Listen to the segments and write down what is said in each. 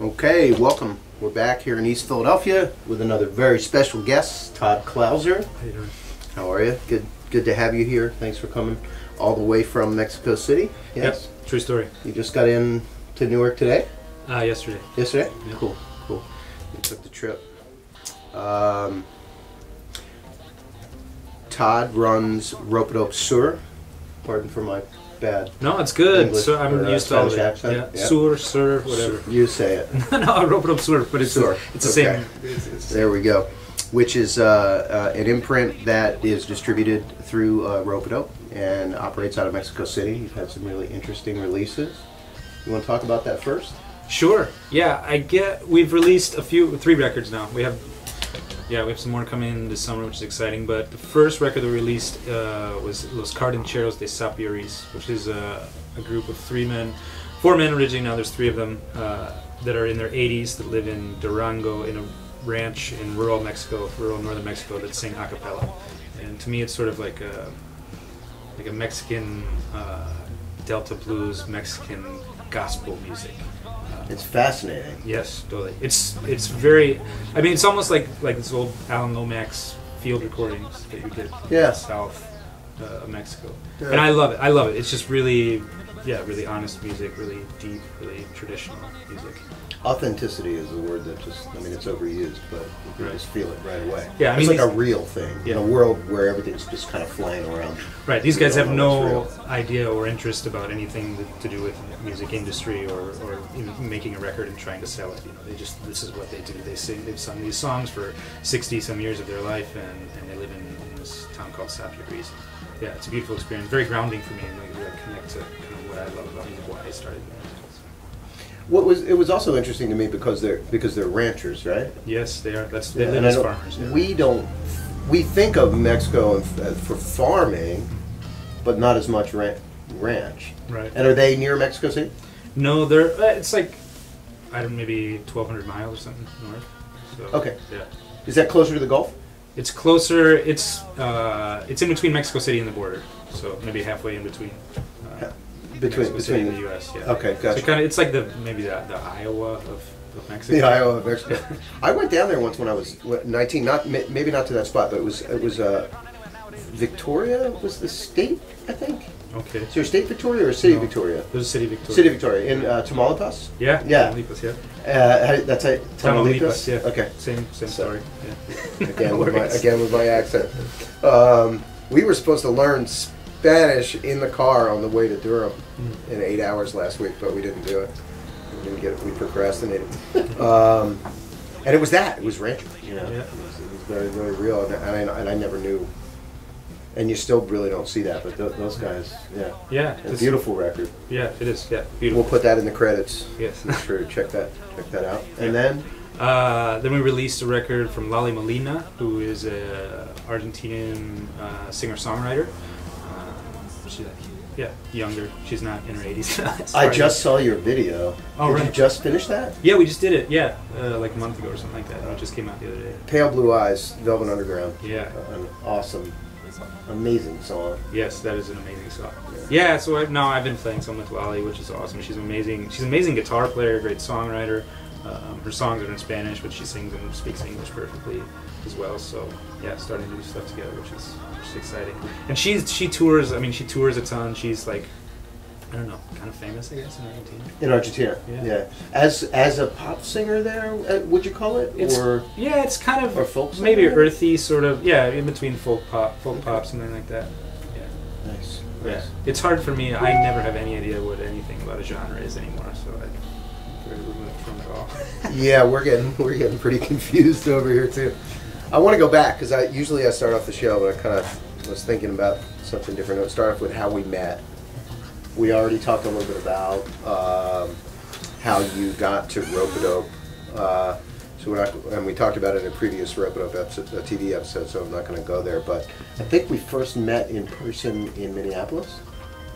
Okay, welcome. We're back here in East Philadelphia with another very special guest, Todd Clouser. How you doing? How are you? Good to have you here. Thanks for coming all the way from Mexico City. Yes. Yep, true story. You just got in to Newark today? Yesterday. Yesterday? Yep. Cool. You took the trip. Todd runs Ropeadope Store. Pardon for my bad No, it's good. English So I'm or, used to all of Spanish it. accent. Yeah. Yeah. Sur, sir, whatever. You say it. No, Ropeadope Store, but it's Store. it's the Okay. same. It's There we go. Which is an imprint that is distributed through Ropeadope and operates out of Mexico City. You've had some really interesting releases. You want to talk about that first? Sure. Yeah, we've released three records now. We have some more coming this summer, which is exciting. But the first record that we released was Los Cardencheros de Sapieris, which is a group of four men originally. Now there's three of them that are in their 80s that live in Durango in a ranch in rural northern Mexico that sing a cappella. And to me, it's sort of like a Mexican Delta blues, Mexican gospel music. It's fascinating. Yes, totally. It's very. I mean, it's almost like this old Alan Lomax field recordings that you get Yeah. in south of Mexico, Yeah. and I love it. I love it. It's just really honest music, really deep, really traditional music. Authenticity is a word that it's overused, but you can Right. just feel it right away. Yeah, I it's mean, like a real thing in Yeah. a world where everything's just kind of flying around. Right. These You guys don't have know what's no real. idea or interest about anything to do with music industry or even making a record and trying to sell it. You know, this is what they do. They've sung these songs for 60 some years of their life, and they live in this town called Sapieris. Yeah, it's a beautiful experience. Very grounding for me, and like connect to kind of what I love about music, why I started doing it. It was also interesting to me because they're ranchers, right? Yes, they are. They Yeah, live and I as don't- farmers. Yeah. We think of Mexico for farming, but not as much ranch. Right. And are they near Mexico City? No, they're. It's like maybe 1,200 miles or something north. So, Okay. Yeah. Is that closer to the Gulf? It's closer. It's in between Mexico City and the border, so maybe halfway in between. Mexico City and the U.S. Yeah. Okay, gotcha. So it's like maybe the Iowa of Mexico. The Iowa of Mexico. I went down there once when I was 19. Maybe not to that spot, but it was Victoria was the state, I think. Okay. Is there a state Victoria or a city No. Victoria? There's a city Victoria. City Victoria in Tamaulipas. Yeah. Yeah. Tamaulipas, yeah. That's it. Tamaulipas, yeah. Okay. Same story. Yeah. Again, No with worries. my accent. We were supposed to learn Spanish in the car on the way to Durham in 8 hours last week, but we didn't do it. We didn't get it. We procrastinated. And it was that. It was rancher. You know, Yeah. it was very, very real, and I never knew. And you still really don't see that, but those guys, yeah. Yeah. A beautiful record. Yeah, it is. Yeah, beautiful. We'll put that in the credits. Yes. Make sure to check that out. And then we released a record from Lali Molina, who is a Argentinian singer-songwriter. She's younger. She's not in her 80s. I just saw your video. Oh, Did right. you just finish that? Yeah, we just did it. Yeah, like a month ago or something like that. It just came out the other day. Pale Blue Eyes, Velvet Underground. Yeah. An awesome, amazing song. Yes, that is an amazing song. Yeah, so I've been playing some with Lali, which is awesome. She's amazing. She's an amazing guitar player, great songwriter. Her songs are in Spanish, but she sings and speaks English perfectly as well. So yeah, starting to do stuff together, which is exciting. And she tours. I mean, she tours a ton. She's like, I don't know, kind of famous, I guess, in Argentina. In Argentina, Yeah. As a pop singer there, would you call it? It's kind of or folk singer? maybe earthy, sort of. Yeah, in between folk pop, something like that. Yeah. Nice. Yeah, it's hard for me. I never have any idea what anything about a genre is anymore, so I'm very removed from it all. Yeah, we're getting pretty confused over here too. I want to go back because usually I start off the show, but I kind of was thinking about something different. I'll start off with how we met. We already talked a little bit about how you got to Ropeadope. And we talked about it in a previous Ropeadope TV episode, so I'm not going to go there. But I think we first met in person in Minneapolis.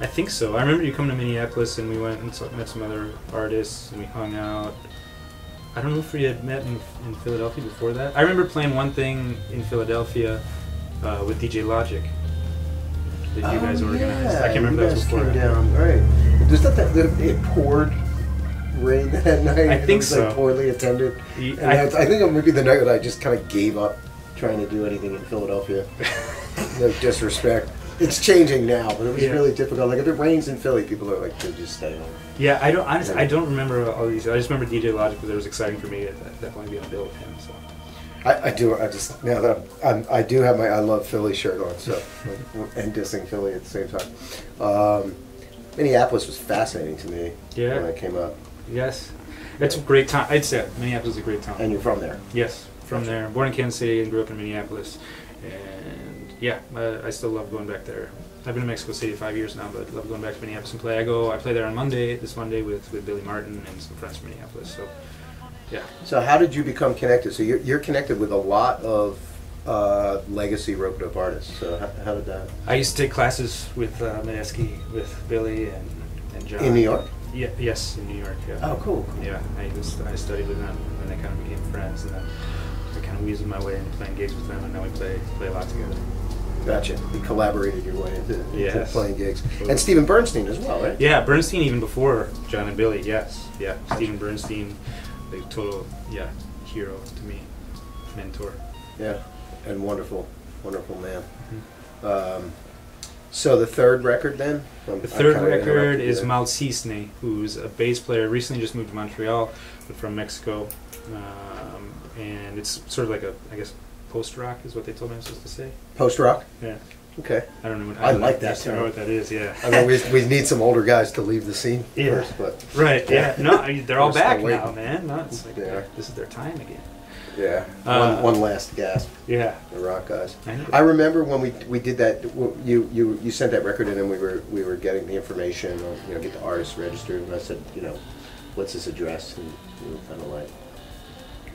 I think so. I remember you coming to Minneapolis, and we went and met some other artists, and we hung out. I don't know if we had met in Philadelphia before that. I remember playing one thing in Philadelphia with DJ Logic that you guys organized. I can't remember that was before. Came down. Right. Was that it poured rain that night. I think it was, so. Like, poorly attended. Y- And I think it might be the night that I just kind of gave up trying to do anything in Philadelphia. No disrespect. It's changing now, but it was really difficult. Like if it rains in Philly, people are like, "Dude, just stay home." Yeah, I don't remember all these. I just remember DJ Logic because it was exciting for me at that point to be on a bill with him. So. I do. I just now that I do have my I love Philly shirt on, so and dissing Philly at the same time. Minneapolis was fascinating to me when I came up. Yes, it's a great town. I'd say Minneapolis is a great town. And you're from there? Yes, from there. Born in Kansas City and grew up in Minneapolis, and yeah, I still love going back there. I've been in Mexico City 5 years now, but love going back to Minneapolis and play. I play there on this Monday with Billy Martin and some friends from Minneapolis. So. Yeah. So how did you become connected? So you're connected with a lot of legacy Ropeadope artists. So how did that? I used to take classes with Medeski, with Billy and John. In New York? Yeah. Yes, in New York. Yeah. Oh, cool. Yeah, I studied with them, and then they kind of became friends, and then I kind of weaseled my way into playing gigs with them, and now we play a lot together. Gotcha. You collaborated your way into playing gigs. Totally. And Stephen Bernstein as well, right? Yeah, Bernstein even before John and Billy. Yes. Yeah. Stephen Bernstein. Like total, hero to me, mentor. Yeah, and wonderful man. Mm-hmm. So the third record then? The third record is Malcisne, who's a bass player, recently just moved to Montreal, but from Mexico. And it's sort of like I guess, post-rock is what they told me I was supposed to say. Post-rock? Yeah. Okay. I don't know. I like that term. I don't know what that is. Yeah. I mean, we need some older guys to leave the scene first, but right. Yeah. No, they're all back now, man. No, it's like this is their time again. Yeah. One last gasp. Yeah. The rock guys. I remember when we did that. You sent that record in, and we were getting the information on get the artist registered, and I said what's his address, and you were kind of like,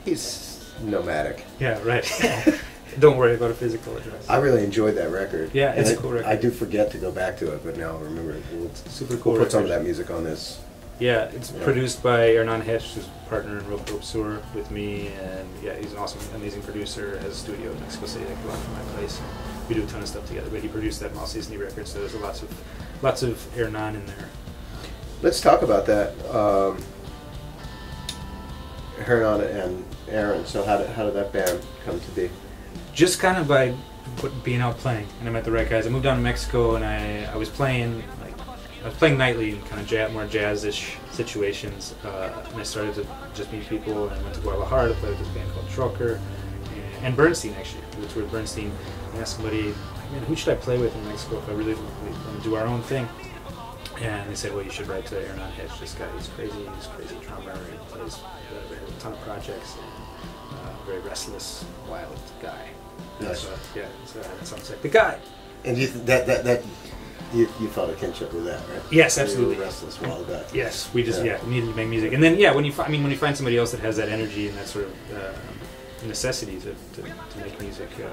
he's nomadic. Yeah. Right. Don't worry about a physical address. I really enjoyed that record. Yeah, it's a cool record. I do forget to go back to it, but now I remember it. Super cool. We'll put some of that music on this. Yeah, it's produced by Hernan Hedge, who's a partner in Ropeadope Store with me, and he's an awesome, amazing producer. Has a studio in Mexico City, like a lot from my place. We do a ton of stuff together. But he produced that Malcisne record, so there's lots of Hernan in there. Let's talk about that. Hernan and Aaron. So how did that band come to be? Just kind of by being out playing, and I met the right guys. I moved down to Mexico, and I was playing nightly in kind of more jazz-ish situations, and I started to just meet people, and I went to Guadalajara to play with this band called Trocker, and Bernstein actually. We toured with Bernstein. I asked somebody, man, who should I play with in Mexico if I really want to do our own thing? And they said, well, you should write to Hernan Hedge. This guy, he's a crazy drummer, and he plays a ton of projects, and very restless, wild guy. Nice. So that sounds like the guy. And you you felt a kinship with that, right? Yes, absolutely. You were a restless wild guy. Yes, we just needed to make music, and then when you find somebody else that has that energy and that sort of necessity to make music, you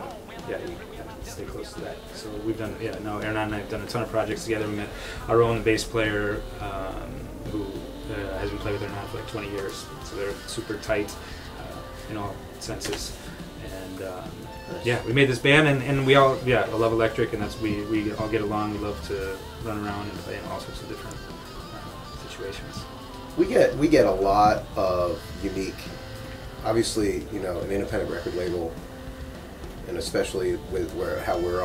stay close to that. So we've done Hernan and I have done a ton of projects together. We met our own bass player who has been playing with Hernan for like 20 years, so they're super tight in all senses. And we made this band, and we all I love electric, and we all get along. We love to run around and play in all sorts of different situations. We get a lot of unique, obviously, an independent record label, and especially with how we're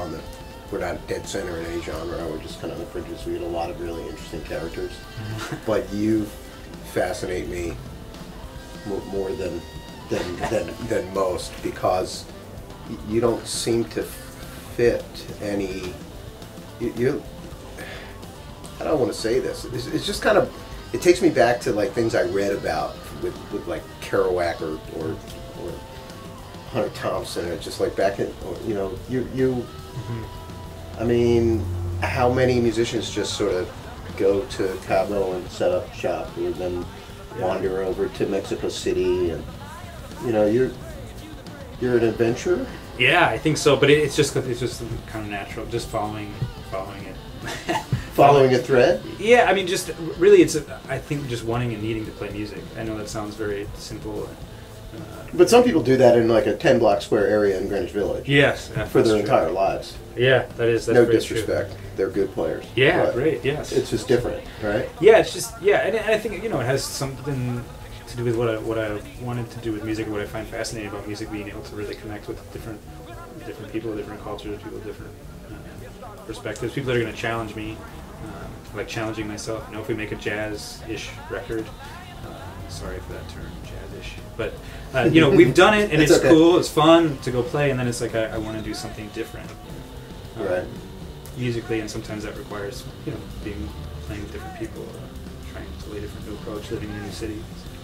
not dead center in any genre. We're just kind of on the fringes. We get a lot of really interesting characters, but you fascinate me more than most, because you don't seem to fit any. I don't want to say this. It's just kind of. It takes me back to like things I read about with like Kerouac or Hunter Thompson. It's just like back in you. I mean, how many musicians just sort of go to Cabo and set up shop, or then wander over to Mexico City, and you're an adventurer? Yeah, I think so. But it's just kind of natural, just following it. Following a thread? Yeah, I mean, just really, I think just wanting and needing to play music. I know that sounds very simple, But some people do that in like a 10-block square area in Greenwich Village. Yes, for their entire lives. Yeah, that's no very disrespect. True. They're good players. Yeah, great. Yes, it's just different, right? Yeah, it's just and I think it has something to do with what I wanted to do with music, what I find fascinating about music, being able to really connect with different people, different cultures, people with different perspectives, people that are going to challenge me, like challenging myself. If we make a jazz-ish record, sorry for that term, jazz-ish, but we've done it and it's okay. Cool, it's fun to go play, and then it's like I want to do something different, right? Musically, and sometimes that requires playing with different people, trying to totally different new approach, living in a new city.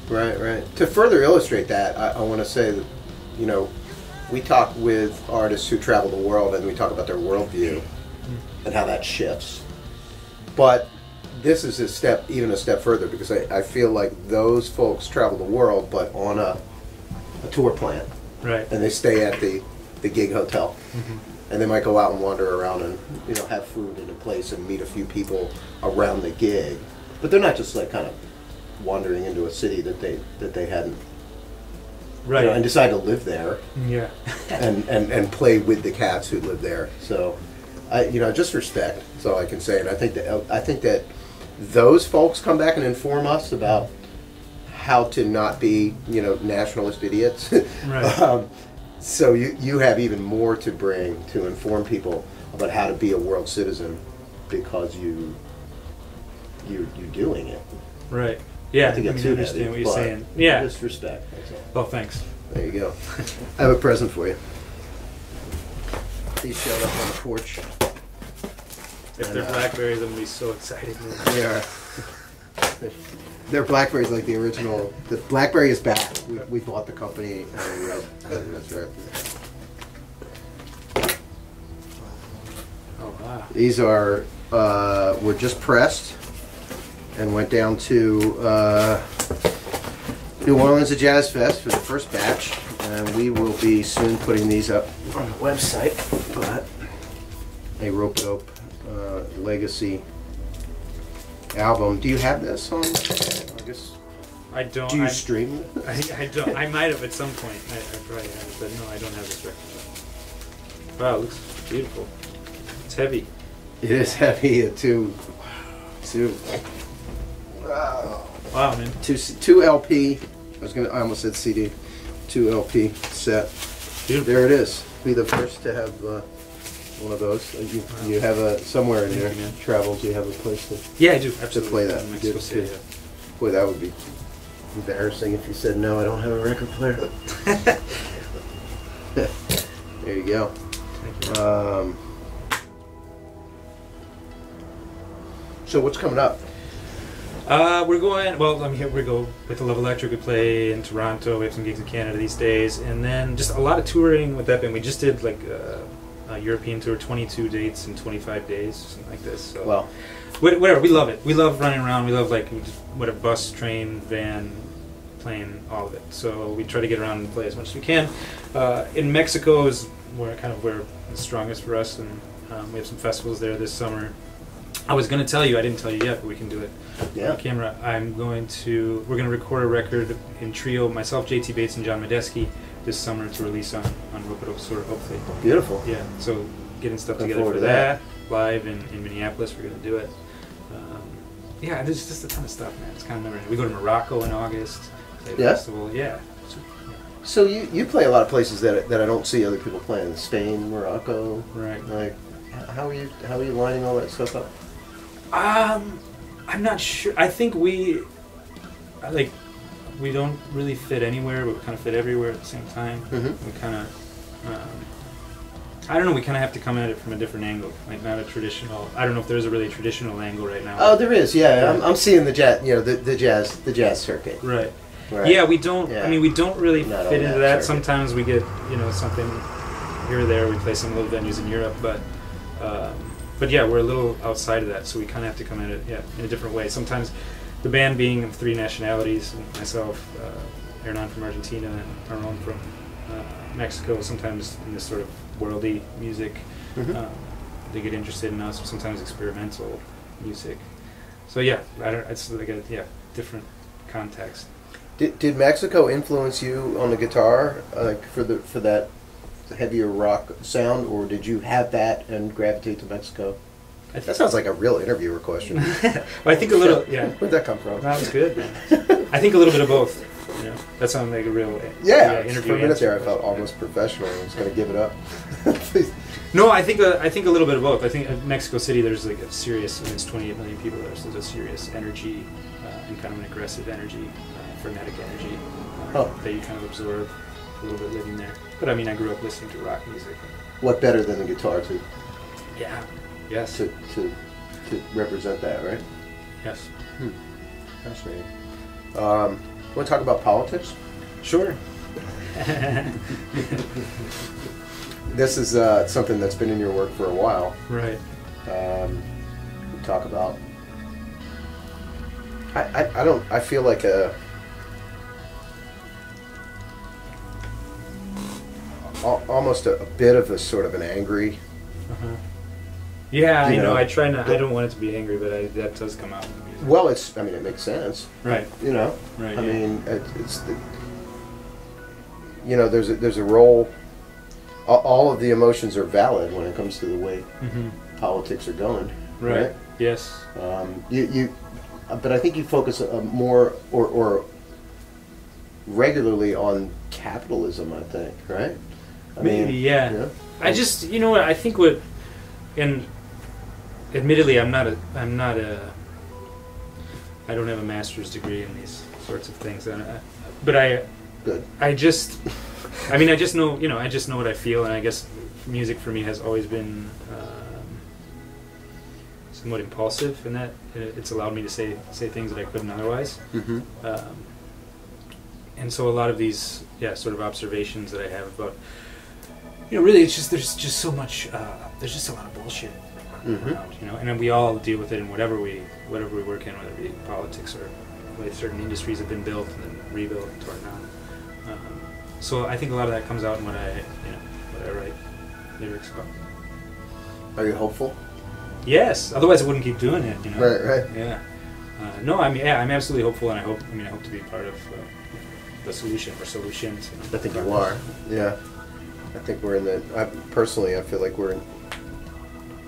Right. To further illustrate that, I want to say that, we talk with artists who travel the world and we talk about their worldview and how that shifts. But this is even a step further, because I feel like those folks travel the world, but on a tour plan. Right. And they stay at the gig hotel. Mm-hmm. And they might go out and wander around and have food in a place and meet a few people around the gig. But they're not just like kind of wandering into a city that they hadn't, right, and decide to live there, yeah, and play with the cats who live there. So, just respect. That's all I can say. And I think that those folks come back and inform us about how to not be nationalist idiots. Right. So you have even more to bring to inform people about how to be a world citizen, because you're doing it. Right. Yeah, I understand what you're saying. Yeah. Just respect. That's all. Well, thanks. There you go. I have a present for you. These showed up on the porch. If they're blackberries, I'm going to be so excited. They are. They're blackberries like the original. The blackberry is back. We bought the company. That's right. Oh, wow. These were just pressed and went down to New Orleans at Jazz Fest for the first batch, and we will be soon putting these up on the website. But a Ropeadope Legacy album. Do you have this on? I guess I don't. Do you stream it? I don't. I might have at some point. I probably have it, but no, I don't have this record. Wow, it looks beautiful. It's heavy. It is heavy. Two. Wow, man. Two LP. I almost said CD. 2 LP set. Beautiful. There it is. Be the first to have one of those. You have a somewhere in your travels. You have a place to. Yeah, I do. Absolutely. To play that. Mexico City. Yeah. Boy, that would be embarrassing if you said no. I don't have a record player. There you go. Thank you. So what's coming up? We're going. Well, here we go with the Love Electric. We play in Toronto. We have some gigs in Canada these days, and then just a lot of touring with that band. We just did like a European tour, 22 dates in 25 days, something like this. So. Well, whatever. We love it. We love running around. We love whatever, bus, train, van, plane, all of it. So we try to get around and play as much as we can. In Mexico is where it's strongest for us, and we have some festivals there this summer. I was going to tell you, I didn't tell you yet, but we can do it on camera. We're going to record a record in trio, myself, JT Bates, and John Medeski, this summer to release on Ropeadope Store, hopefully. Beautiful. Yeah, so getting stuff together for that. Live in Minneapolis, we're going to do it. Yeah, there's just a ton of stuff, man. It's kind of never ending. We go to Morocco in August, play a festival. Yeah. So you play a lot of places that I don't see other people playing. Spain, Morocco. Right. Like, how are you lining all that stuff up? I'm not sure. I think we don't really fit anywhere, but we kind of fit everywhere at the same time. Mm-hmm. We kind of, I don't know. We kind of have to come at it from a different angle, like not a traditional. I don't know if there's a really traditional angle right now. Oh, there is. Yeah, I'm seeing the jazz. The jazz circuit. Right. Right. Yeah, we don't. Yeah. I mean, we don't really Not fit into that. circuit. Sometimes we get something here or there. We play some little venues in Europe, but yeah, we're a little outside of that, so we kind of have to come at it in a different way. Sometimes the band being of 3 nationalities, myself, Hernan from Argentina, and Arnon from Mexico, sometimes in this sort of worldy music, they get interested in us, sometimes experimental music. So yeah, it's like a different context. Did Mexico influence you on the guitar, like for that heavier rock sound, or did you have that and gravitate to Mexico? That sounds like a real interviewer question. Well, I think a little. Yeah. Where'd that come from? That was good, man. I think a little bit of both. You know, that sounded like a real interview. For a minute answer. there, I felt almost professional. I was going to give it up. No, I think a little bit of both. I think in Mexico City, there's like a serious. I mean, it's 28 million people there, so there's a serious energy and kind of an aggressive energy, frenetic energy that you kind of absorb a little bit living there. But I mean, I grew up listening to rock music. What better than the guitar to? Yeah. Yes. To represent that, right? Yes. Fascinating. Want to talk about politics? Sure. This is something that's been in your work for a while. Right. We talk about. I feel like almost a bit of a sort of an angry. Yeah, I know. I try not. I don't want it to be angry, but that does come out in the music. Well, I mean, it makes sense. Right. You know. Right. I mean, it's the. You know, there's a role. All of the emotions are valid when it comes to the way politics are going. Right. Yes. But I think you focus more or regularly on capitalism. I think, right? Maybe, yeah. I just, you know what? I think and admittedly, I don't have a master's degree in these sorts of things, but I just know, I just know what I feel, and I guess music for me has always been somewhat impulsive in that it's allowed me to say things that I couldn't otherwise. And so a lot of these, sort of observations that I have about, really, it's just there's just so much, there's just a lot of bullshit around, and then we all deal with it in whatever we work in, whether it be politics or the way certain industries have been built and then rebuilt and torn down. So I think a lot of that comes out in what I write lyrics about. Are you hopeful? Yes, otherwise I wouldn't keep doing it. Right. Yeah. No, I'm absolutely hopeful, and I hope to be part of the solution or solutions. I think you are. Yeah. I think we're in the. Personally, I feel like we're in.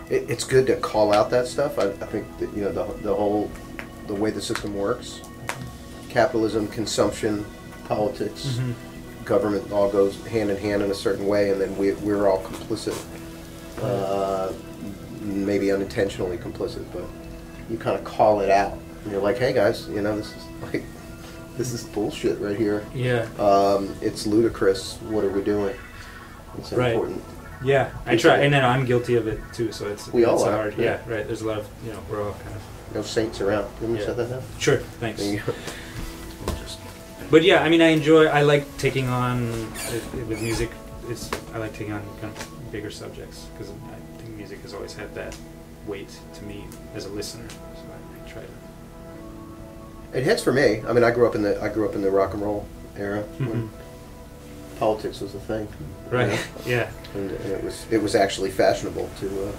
It's good to call out that stuff. I think that the way the system works, capitalism, consumption, politics, government all goes hand in hand in a certain way, and then we're all complicit. Maybe unintentionally complicit, but you kind of call it out, and you're like, "Hey guys, this is bullshit right here. Yeah. It's ludicrous. What are we doing?" It's important. Yeah, I try, and then I'm guilty of it too. So it's all are. hard. Yeah, right. There's a lot of we're all kind of no saints around. Can you set that down? Sure. Thanks. But yeah, I mean, I like taking on with music. I like taking on kind of bigger subjects because I think music has always had that weight to me as a listener. So I try to. It hits for me. I mean, I grew up in the rock and roll era when politics was a thing. Right. Yeah. And it was actually fashionable to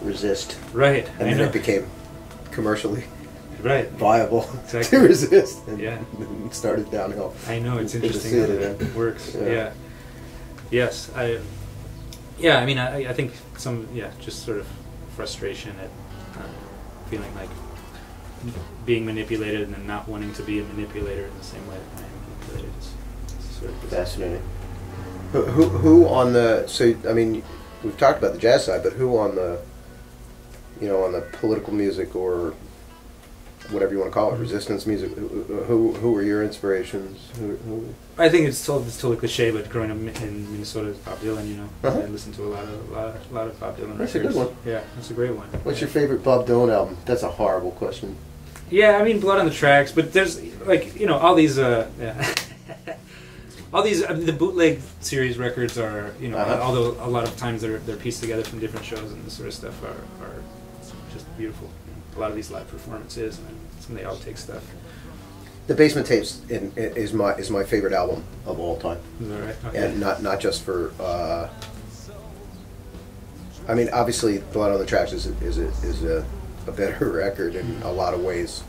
resist. Right. And then it became commercially viable exactly. to resist. And it started downhill. I know, it's interesting how that works. Yeah. Yes. I mean, I think just sort of frustration at feeling like being manipulated and then not wanting to be a manipulator in the same way that I am manipulated. It's sort of fascinating. Who on the, so I mean, we've talked about the jazz side, but who on the, on the political music or whatever you want to call it, resistance music, who were your inspirations? Who? I think it's totally cliche, but growing up in Minnesota is Bob Dylan, I listened to a lot of Bob Dylan records. That's a good one. Yeah, that's a great one. What's your favorite Bob Dylan album? That's a horrible question. Yeah, I mean, Blood on the Tracks, but there's all these all these the bootleg series records are although a lot of times they're pieced together from different shows and this sort of stuff are just beautiful. A lot of these live performances and some of the outtake stuff. The Basement Tapes is my favorite album of all time. Is that right? Okay. And not just for. I mean, obviously, Blood on the Tracks is a better record in a lot of ways.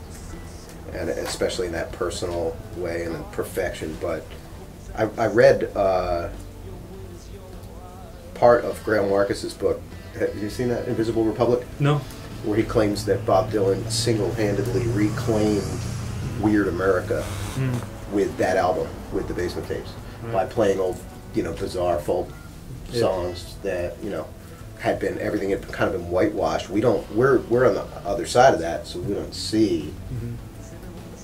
and especially in that personal way and in perfection. But I read part of Graham Marcus's book. Have you seen that, Invisible Republic? No. Where he claims that Bob Dylan single-handedly reclaimed Weird America with that album, with the Basement Tapes, by playing old, bizarre folk songs that, had been, everything had kind of been whitewashed. We're on the other side of that, so we don't see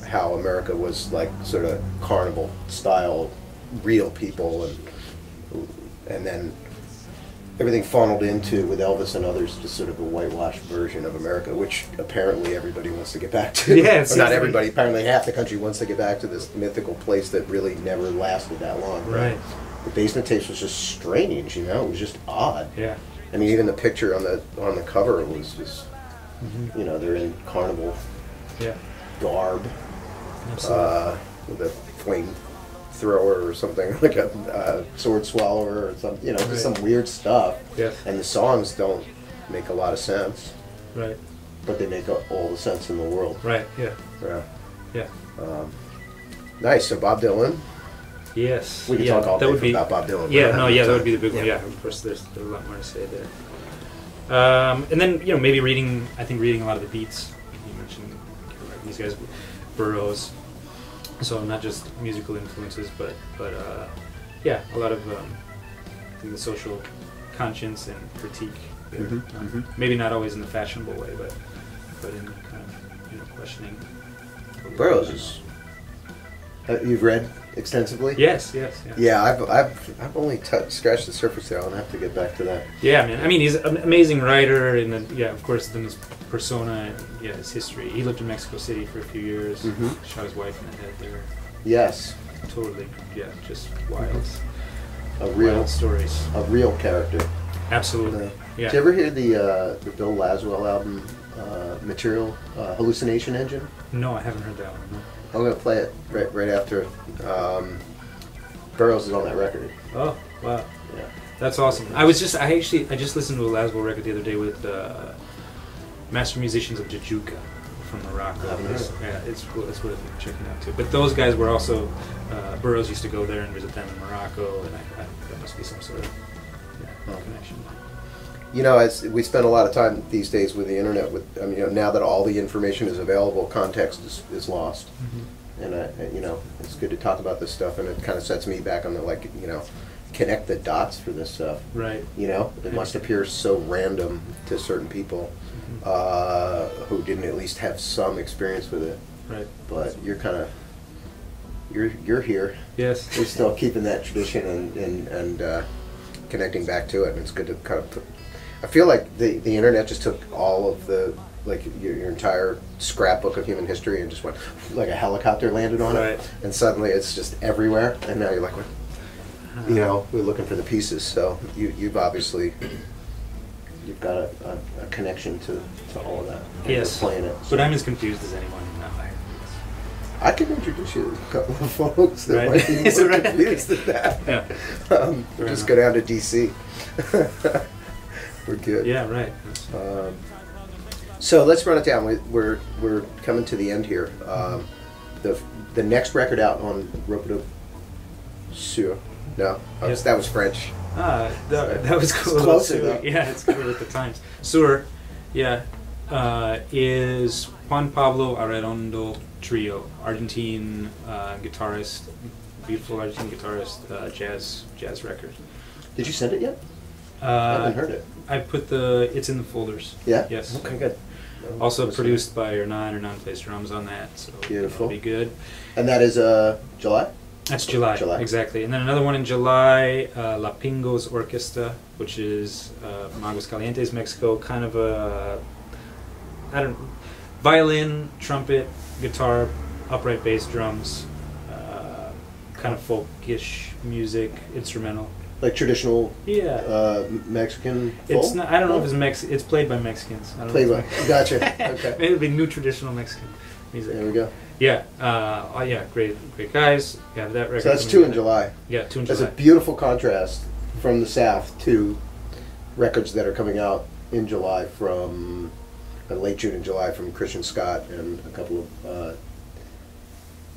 how America was like sort of carnival style, real people, and then everything funneled into, with Elvis and others, just sort of a whitewashed version of America, which apparently everybody wants to get back to. Yeah, or not everybody, apparently half the country wants to get back to this mythical place that really never lasted that long. Right. The Basement Tapes was just strange, it was just odd. Yeah. I mean, even the picture on the cover was just, they're in carnival garb, with a flame thrower or something, like a sword swallower or something, just some weird stuff. Yes. And the songs don't make a lot of sense. Right. But they make all the sense in the world. Right. Yeah. Yeah. Yeah. Nice. So Bob Dylan. Yes. We can talk all day about Bob Dylan. Yeah. No. Yeah. That would be the big one. Yeah. Of course, there's a lot more to say there. And then maybe reading a lot of the beats. You mentioned these guys, Burroughs. So not just musical influences, but a lot of I think the social conscience and critique. Maybe not always in the fashionable way, but in kind of questioning. Burroughs is. You've read extensively? Yes. Yeah, I've only scratched the surface there. I'll have to get back to that. Yeah, man. I mean, he's an amazing writer, and then, of course, then his persona, and his history. He lived in Mexico City for a few years. Shot his wife in the head there. Yes. Totally. Yeah, just wild. Wild stories. A real character. Absolutely. Yeah. Did you ever hear the Bill Laswell album, Material Hallucination Engine? No, I haven't heard that one. No. I'm gonna play it right after. Burroughs is on that record. Oh wow! Yeah, that's awesome. I just listened to a Laswell record the other day with Master Musicians of Jajuka from Morocco. Yeah, it's worth checking out too. But those guys were also Burroughs used to go there and visit them in Morocco, and there must be some sort of connection. As we spend a lot of time these days with the internet, now that all the information is available, context is lost. And it's good to talk about this stuff, and it kind of sets me back on the connect the dots for this stuff. Right. It must appear so random to certain people who didn't at least have some experience with it. Right. But you're kind of you're here. Yes. You're still keeping that tradition and connecting back to it, and it's good to kind of I feel like the internet just took all of the your entire scrapbook of human history and just went like a helicopter landed on it, and suddenly it's just everywhere. And now you're like, what? We're looking for the pieces. So you've obviously got a connection to all of that. Yes, playing it. But I'm as confused as anyone now. I can introduce you to a couple of folks that might be more confused than that. Yeah. Just go down to DC. We're good. Yeah, right. So let's run it down. We're coming to the end here. The next record out on Ropeadope Store. No, that was French. That was cool. It's closer though. Yeah, it's cool at the times. Sur, is Juan Pablo Arredondo Trio, Argentine guitarist, beautiful Argentine guitarist, jazz record. Did you send it yet? I haven't heard it. I put it's in the folders. Yeah? Yes. Okay, good. Also produced by Hernan. Hernan plays drums on that, so beautiful. It'll be good. And that is July? That's July. Exactly. And then another one in July, La Pingos Orquesta, which is from Aguascalientes, Mexico, kind of violin, trumpet, guitar, upright bass, drums, kind of folkish music, instrumental. Like traditional Mexican folk? It's not, I don't know if it's it's played by Mexicans. Played by, gotcha. Okay. Maybe it'll be new traditional Mexican music. There we go. Yeah, great guys. Yeah, that record. So that's 2 in July. Yeah, 2 in July. That's a beautiful contrast from the South to records that are coming out in July from late June and July from Christian Scott and a couple of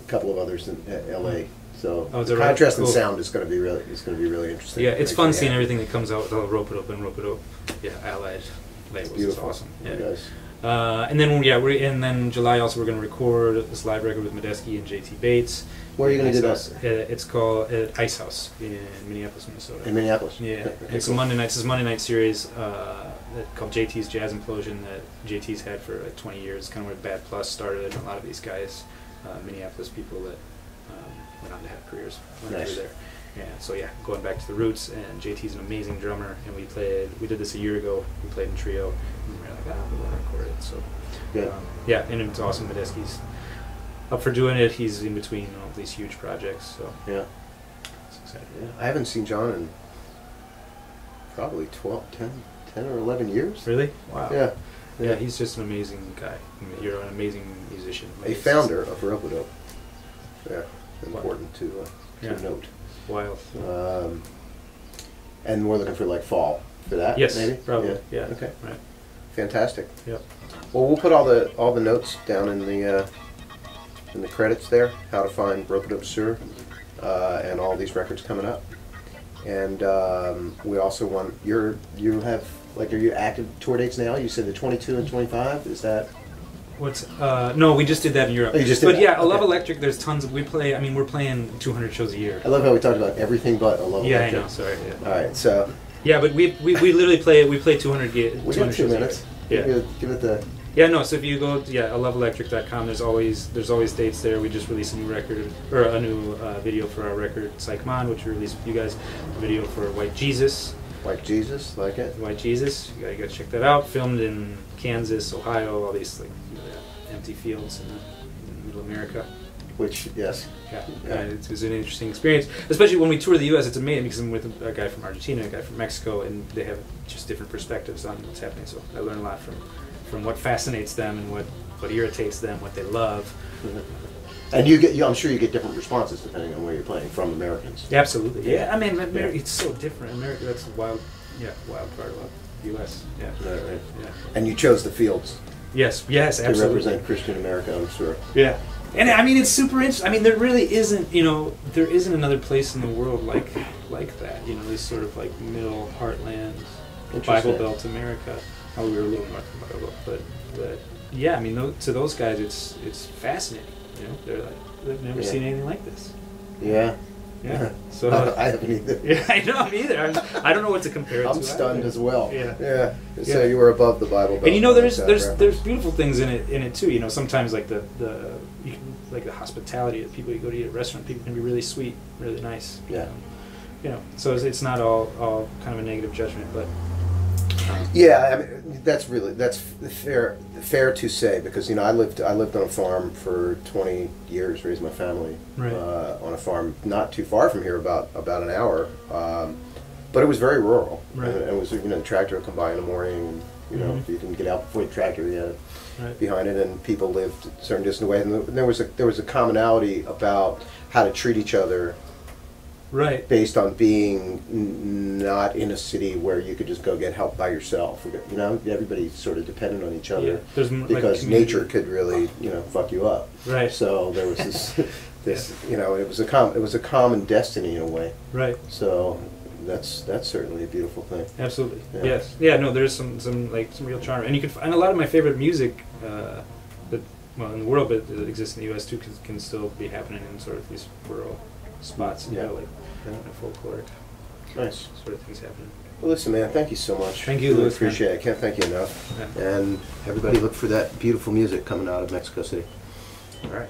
couple of others in LA. So Oh, is the that right? contrast in Cool. sound is going to be really interesting. Yeah, it's Very fun cool. seeing everything that comes out with all Ropeadope and Ropeadope. Yeah, allied labels. It's Beautiful. awesome. Yeah. It is. And then and then July also we're going to record this live record with Medeski and JT Bates. Where are you going to do Ice that? House. It's called Ice House in Minneapolis, Minnesota. In Minneapolis. Yeah, Okay, it's cool. a Monday night. It's a Monday night series called JT's Jazz Implosion that JT's had for like 20 years. Kind of where Bad Plus started, and a lot of these guys, Minneapolis people that went on to have careers Nice. through there. And so yeah, going back to the roots. And JT's an amazing drummer, and we did this a year ago. We played in trio, and we were like, we want to record it. So Good. yeah, and it's awesome. Medeski's up for doing it. He's in between all these huge projects, so Yeah. it's exciting. Yeah. I haven't seen John in probably 10 or 11 years. Really? Wow. Yeah. Yeah, he's just an amazing guy. You're an amazing musician. A founder of Ropeadope. Yeah, important to Yeah. note. Wild. And we're looking for like fall for that. Yes, maybe. probably. Yeah. Okay. Right. Fantastic. Yep. Well, we'll put all the notes down in the credits there. How to find Ropeadope Store and all these records coming up. And we also want you have like, are you active tour dates now? You said the 22 and 25. Is that? What's no, we just did that in Europe. Oh, you just did but that? yeah, I Love Okay. Electric. There's tons of we're playing 200 shows a year. I love how we talked about everything but I Love Yeah, I Electric. know. Sorry. Yeah. All right, so Yeah, but we literally play 200 we 200 got 2 shows minutes. a year. Yeah. Give it the. Yeah, no. So if you go to iloveelectric.com, there's always dates there. We just released a new record or a new video for our record Psych Mon, which we released with you guys. A video for White Jesus. Like Jesus, like it. White Jesus. You gotta check that out. Filmed in Kansas, Ohio, all these like empty fields in middle America. Which, yes. Yeah, it was an interesting experience, especially when we tour the U.S. It's amazing because I'm with a guy from Argentina, a guy from Mexico, and they have just different perspectives on what's happening. So I learn a lot from what fascinates them and what irritates them, what they love. And I'm sure you get different responses depending on where you're playing from Americans. Absolutely, yeah. I mean, it's so different. America, that's the wild part about the U.S. Yeah, Right. yeah. And you chose the fields Yes, absolutely. to represent Christian America, I'm sure. Yeah, and I mean it's super interesting. I mean there really isn't, there isn't another place in the world like that. These sort of like middle heartland, Bible Belt America. Oh, we were a little north of Bible Belt, but yeah, I mean to those guys it's fascinating. They're like they've never seen anything like this. Yeah. Yeah. So I haven't either. yeah, I know me either. I don't know what to compare it to. I'm stunned as well. Yeah. Yeah. So you were above the Bible Belt. And there's beautiful things in it too. Sometimes like like the hospitality of people you go to eat at a restaurant, people can be really sweet, really nice. Yeah. So it's not all kind of a negative judgment, but Yeah, I mean that's fair to say because I lived on a farm for 20 years, raised my family Right. On a farm not too far from here, about an hour, but it was very rural. Right. And it was the tractor would come by in the morning. And, if you didn't get out before the tractor, you had it right. behind it, and people lived a certain distance away. And there was a commonality about how to treat each other. Right. Based on being not in a city where you could just go get help by yourself. Everybody's sort of dependent on each other because nature could really, fuck you up. Right. So there was this, it was a common destiny in a way. Right. So that's certainly a beautiful thing. Absolutely. Yeah. Yes. Yeah. No. There's some real charm, and you can find a lot of my favorite music in the world, but that exists in the U.S. too, can still be happening in sort of these rural spots. Folkloric. Nice. Sort of things happening. Well, listen, man, thank you so much. Thank you, really Louis. Appreciate it. I can't thank you enough. Yeah. And everybody look for that beautiful music coming out of Mexico City. All right.